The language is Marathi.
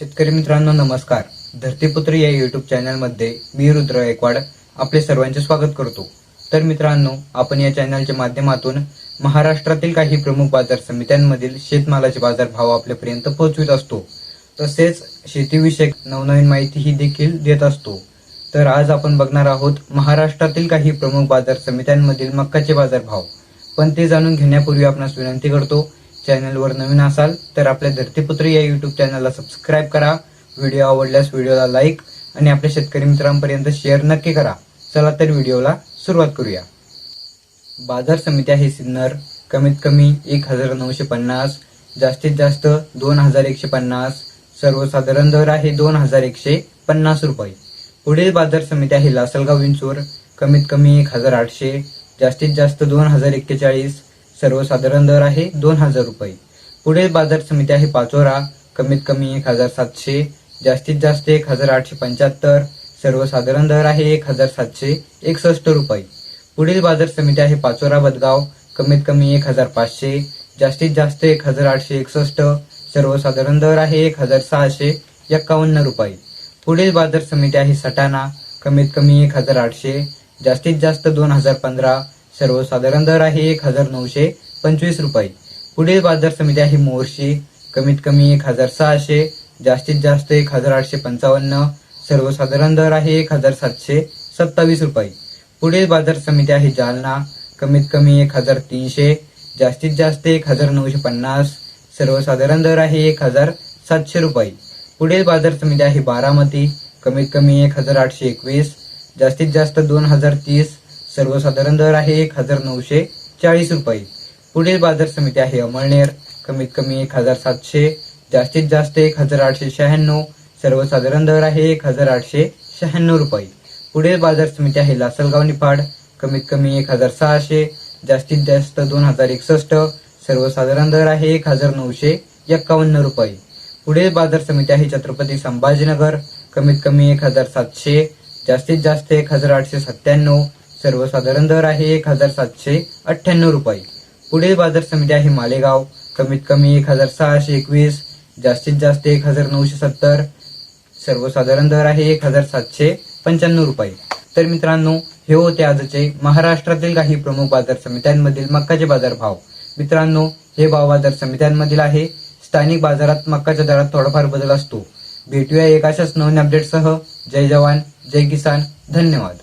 शेतकरी मित्रांनो नमस्कार. धरतीपुत्र या युट्यूब चॅनलमध्ये मी रुद्र गायकवाड आपले सर्वांचे स्वागत करतो. तर मित्रांनो, आपण या चॅनलच्या माध्यमातून महाराष्ट्रातील काही प्रमुख बाजार समित्यांमधील शेतमालाचे बाजारभाव आपल्यापर्यंत पोहोचवित असतो. तसेच शेतीविषयक नवनवीन माहितीही देखील देत असतो. तर आज आपण बघणार आहोत महाराष्ट्रातील काही प्रमुख बाजार समित्यांमधील मक्काचे बाजारभाव. पण ते जाणून घेण्यापूर्वी आपणास विनंती करतो, चॅनलवर नवीन असाल तर आपल्या धरतीपुत्र या युट्यूब चॅनलला सबस्क्राईब करा. व्हिडिओ आवडल्यास व्हिडिओला लाईक आणि आपल्या शेतकरी मित्रांपर्यंत शेअर नक्की करा. चला तर व्हिडिओला सुरुवात करूया. बाजार समिती आहे सिन्नर, कमीत कमी 1950, जास्तीत जास्त 2150, सर्वसाधारण दर आहे 2150 रुपये. पुढील बाजार समिती आहे लासलगाव विंचूर, कमीत कमी 1800, जास्तीत जास्त 2041, सर्वसाधारण दर आहे 2000 रुपये. पुढील बाजार समिती आहे पाचोरा, कमीत कमी 1700, जास्तीत जास्त 1875, सर्वसाधारण दर आहे 1761 रुपये. पुढील बाजार समिती आहे पाचोरा बदगाव, कमीत कमी 1500, जास्तीत जास्त 1861, सर्वसाधारण दर आहे 1651 रुपये. पुढील बाजार समिती आहे सटाणा, कमीत कमी 1800, जास्तीत जास्त 2015, सर्वसाधारण दर आहे 1925 रुपये. पुढील बाजार समिती आहे मोर्शी, कमीत कमी 1600, जास्तीत जास्त 1855, सर्वसाधारण दर आहे 1727 रुपये. पुढील बाजार समिती आहे जालना, कमीत कमी 1300, जास्तीत जास्त 1950, सर्वसाधारण दर आहे 1700 रुपये. पुढील बाजार समिती आहे बारामती, कमीत कमी 1821, जास्तीत जास्त 2030, सर्वसाधारण दर आहे 1940 रुपये. पुढील बाजार समिती आहे अमळनेर, कमीत कमी 1700, जास्तीत जास्त 1896, सर्वसाधारण दर आहे 1896 रुपये. पुढील बाजार समिती आहे लासलगाव निफाड, कमीत कमी 1600, जास्तीत जास्त 2061, सर्वसाधारण दर आहे 1951 रुपये. पुढील बाजार समिती आहे छत्रपती संभाजीनगर, कमीत कमी 1700, जास्तीत जास्त 1897, सर्वसाधारण दर आहे 1798 रुपये. पुढील बाजार समिती आहे मालेगाव, कमीत कमी 1621, जास्तीत जास्त 1970, सर्वसाधारण दर आहे 1795 रुपये. तर मित्रांनो, हे होते आजचे महाराष्ट्रातील काही प्रमुख बाजार समित्यांमधील मक्काचे बाजारभाव. मित्रांनो, हे भाव बाजार समित्यांमधील आहे. स्थानिक बाजारात मक्काच्या दरात थोडाफार बदल असतो. भेटूया एक अशाच नवीन अपडेटसह. जय जवान, जय किसान. धन्यवाद.